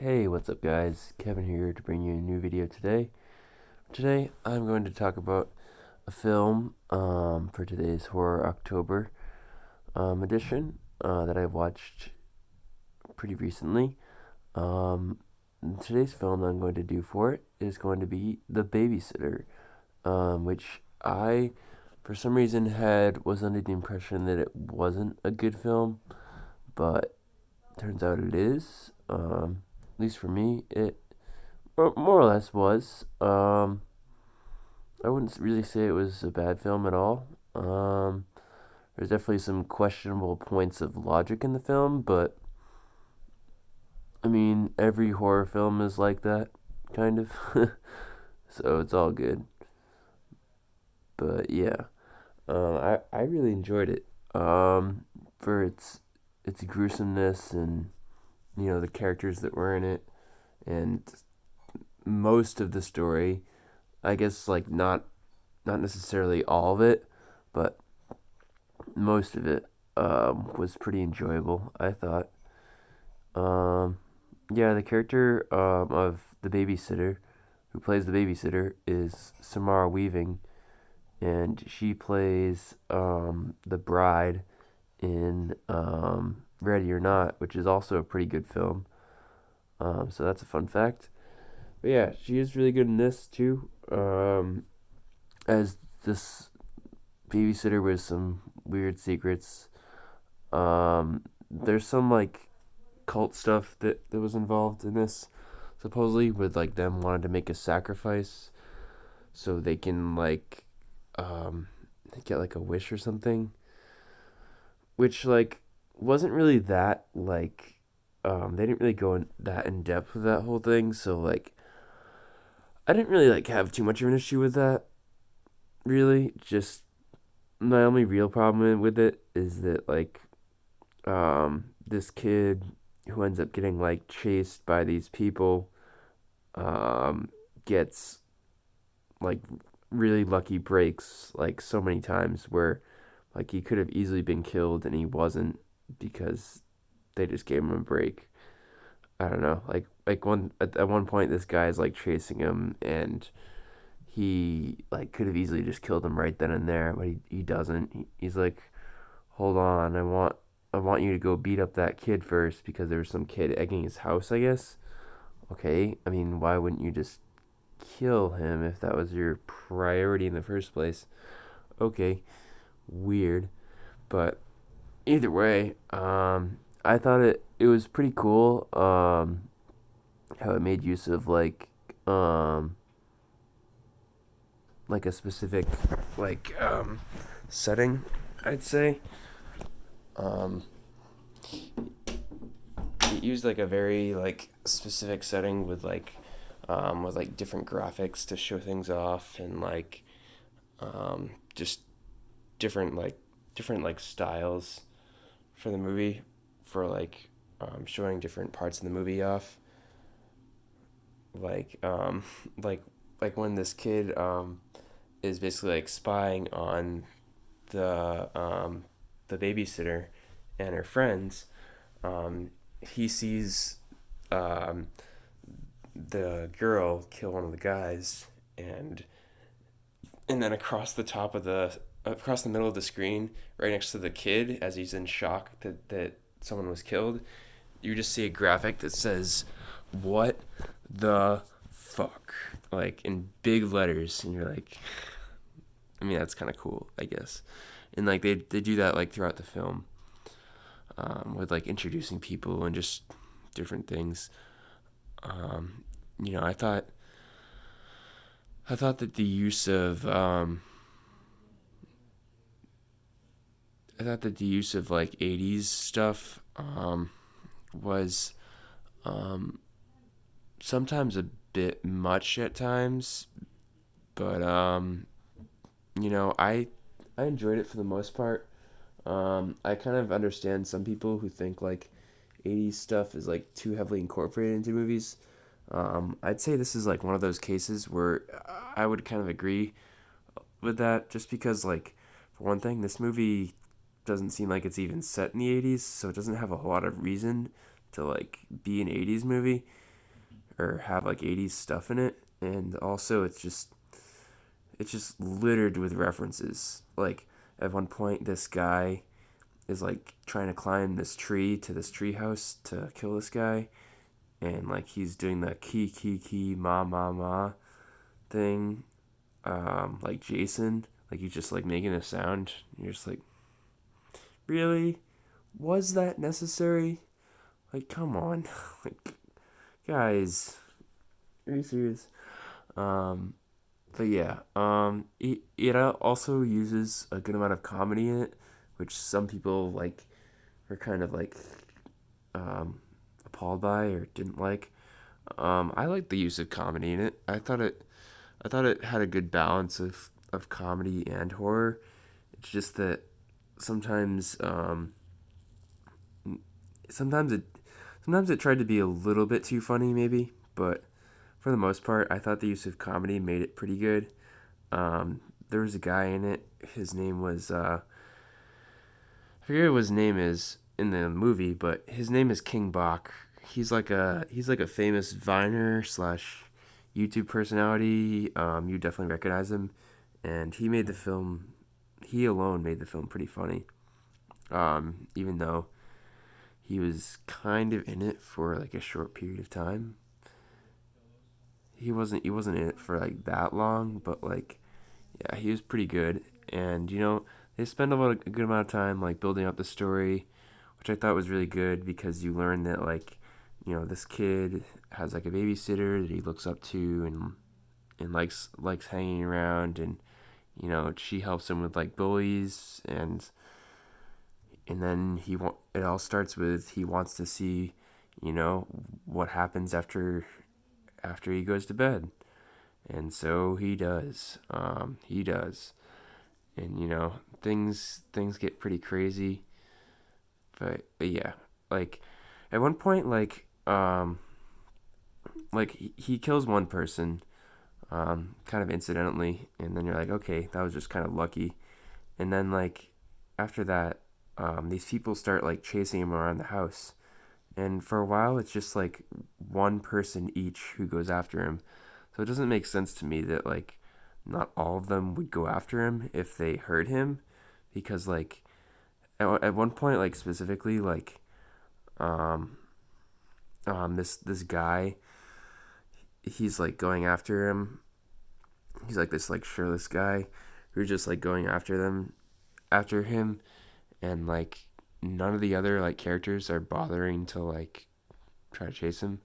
Hey, what's up guys? Kevin here to bring you a new video today. Today I'm going to talk about a film for today's Horror October edition that I watched pretty recently. Um, Today's film I'm going to do for it is going to be The Babysitter, which I, for some reason, was under the impression that it wasn't a good film, but turns out it is. At least for me, it more or less was. I wouldn't really say it was a bad film at all. There's definitely some questionable points of logic in the film, but I mean, every horror film is like that, kind of. So it's all good. But yeah, I really enjoyed it. For its gruesomeness and the characters that were in it and most of the story. I guess like not necessarily all of it, but most of it was pretty enjoyable, I thought. Um, yeah, the character of the babysitter, who plays the babysitter, is Samara Weaving, and she plays the bride in Ready or Not, which is also a pretty good film. So that's a fun fact. But yeah, she is really good in this too. As this babysitter with some weird secrets. There's some like cult stuff that was involved in this, supposedly with like them wanting to make a sacrifice so they can um get like a wish or something, which like wasn't really that like they didn't really go in that in depth with that whole thing, so like I didn't really like have too much of an issue with that. Really, just my only real problem with it is that like this kid who ends up getting like chased by these people um gets like really lucky breaks like so many times where like he could have easily been killed and he wasn't because they just gave him a break. I don't know. Like at one point this guy's like chasing him and he like could have easily just killed him right then and there, but he doesn't. He's like, hold on, I want you to go beat up that kid first because there was some kid egging his house, I guess. Okay, I mean, why wouldn't you just kill him if that was your priority in the first place? Okay, weird, but either way, I thought it was pretty cool. How it made use of um like a specific setting, I'd say. Um, it used like a very like specific setting with like different graphics to show things off and like just different like different like styles for the movie for showing different parts of the movie off like like like when this kid is basically like spying on the babysitter and her friends. He sees um, the girl kill one of the guys, and then across the middle of the screen, right next to the kid, as he's in shock that someone was killed, you just see a graphic that says, "What the fuck?" like in big letters, and you're like, I mean, that's kind of cool, I guess. And like they do that like throughout the film, with like introducing people and just different things. Um, you know, I thought that the use of I thought that the use of like '80s stuff was um, sometimes a bit much at times, but I enjoyed it for the most part. I kind of understand some people who think like '80s stuff is like too heavily incorporated into movies. I'd say this is like one of those cases where I would kind of agree with that, just because like for one thing, this movie doesn't seem like it's even set in the '80s, so it doesn't have a whole lot of reason to like be an '80s movie. or have like 80s stuff in it, and also it's just littered with references. Like at one point, this guy is like trying to climb this tree to this tree house to kill this guy, and like he's doing the key ma ma ma thing, like Jason, like he's just like making a sound. You're just like, really? Was that necessary? Like, come on, like, guys, are you serious? Um, but yeah, it also uses a good amount of comedy in it, which some people like were kind of like um, appalled by or didn't like. I like the use of comedy in it. I thought it had a good balance of comedy and horror. It's just that sometimes sometimes it sometimes it tried to be a little bit too funny maybe, but for the most part, I thought the use of comedy made it pretty good. Um, there was a guy in it. His name was I forget what his name is in the movie, but his name is King Bach. He's like a famous Viner slash YouTube personality. You definitely recognize him, and he made the film. He alone made the film pretty funny. Even though he was kind of in it for like a short period of time. He wasn't in it for like that long, but like yeah, he was pretty good. And they spend a good amount of time like building up the story, which I thought was really good because you learn that like this kid has like a babysitter that he looks up to and likes hanging around, and she helps him with like bullies, and then it all starts with he wants to see what happens after he goes to bed, and so he does. He does, and things get pretty crazy. But yeah, like at one point, like he kills one person, kind of incidentally, and then you're like, okay, that was just kind of lucky. And then like after that, these people start like chasing him around the house, and for a while it's just like one person each who goes after him. So it doesn't make sense to me that like not all of them would go after him if they heard him, because like at one point, like specifically, like um this guy, he's like going after him. He's like this like shirtless guy who's just like going after him, and like none of the other like characters are bothering to like try to chase him.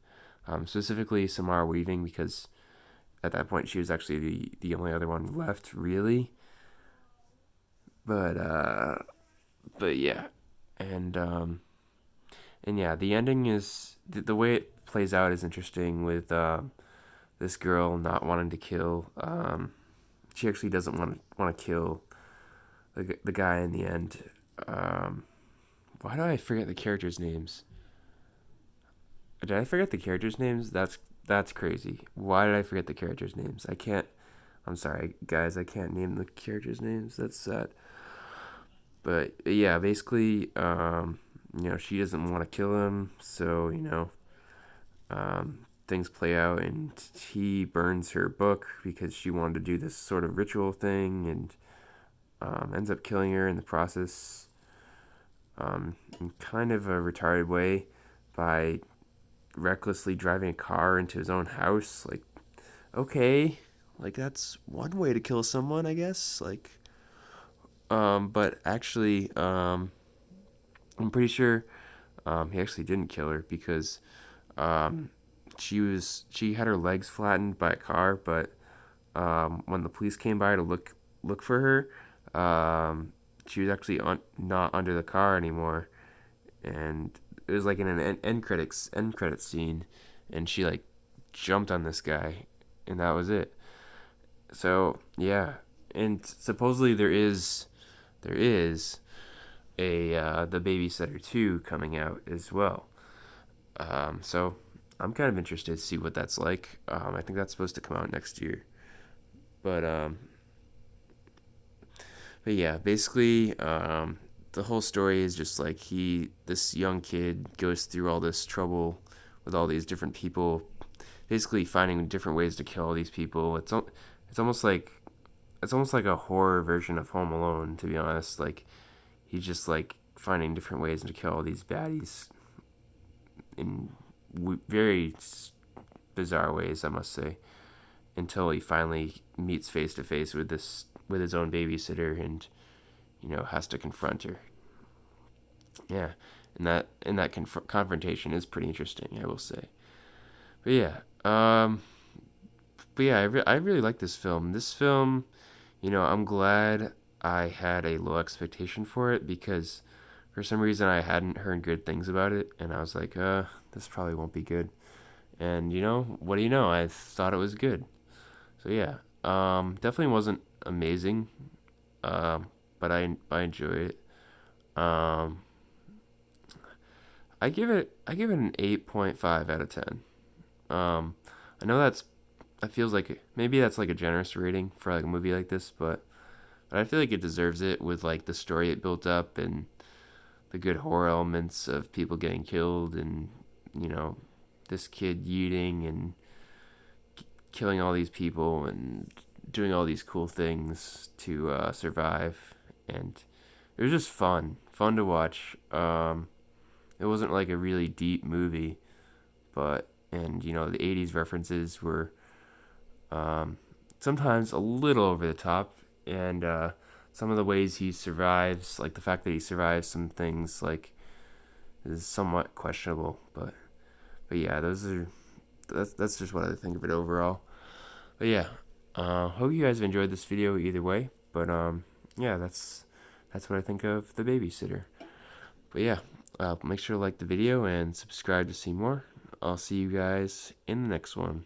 Specifically Samara Weaving, because at that point she was actually the only other one left really. But but yeah, and and yeah, the ending is the way it plays out is interesting with this girl not wanting to kill. She actually doesn't want to kill the guy in the end. Um, why do I forget the characters' names? Did I forget the characters' names? That's crazy. Why did I forget the characters' names? I can't. I'm sorry, guys. I can't name the characters' names. That's sad. But yeah, basically, she doesn't want to kill him, so things play out, and he burns her book because she wanted to do this sort of ritual thing, and ends up killing her in the process, in kind of a retarded way by recklessly driving a car into his own house. Like, okay, like that's one way to kill someone, I guess. Like, but actually, I'm pretty sure he actually didn't kill her because um, she had her legs flattened by a car, but when the police came by to look for her, she was actually not under the car anymore, and it was like in an end credits scene, and she like jumped on this guy, and that was it. So yeah, and supposedly there is a the Babysitter 2 coming out as well. So I'm kind of interested to see what that's like. I think that's supposed to come out next year. But but yeah, basically, the whole story is just like this young kid goes through all this trouble with all these different people basically finding different ways to kill all these people. It's almost like a horror version of Home Alone, to be honest. Like he's just like finding different ways to kill all these baddies in very bizarre ways, I must say, until he finally meets face to face with his own babysitter, and has to confront her. Yeah, and that confrontation is pretty interesting, I will say. But yeah, I really like this film. This film, I'm glad I had a low expectation for it, because for some reason I hadn't heard good things about it, and I was like, this probably won't be good. And what do you know? I thought it was good. So yeah, definitely wasn't amazing, but I enjoyed it. Um, I give it an 8.5 out of 10. Um, I know that feels like maybe that's like a generous rating for like a movie like this, but I feel like it deserves it with like the story it built up and the good horror elements of people getting killed, and you know this kid yeeting and killing all these people and doing all these cool things to survive. And it was just fun to watch. It wasn't like a really deep movie, but and the 80s references were um, sometimes a little over the top, and some of the ways he survives, like the fact that he survives some things, like is somewhat questionable. But yeah, that's just what I think of it overall. But yeah, hope you guys have enjoyed this video either way. But yeah, that's what I think of The Babysitter. But yeah, make sure to like the video and subscribe to see more. I'll see you guys in the next one.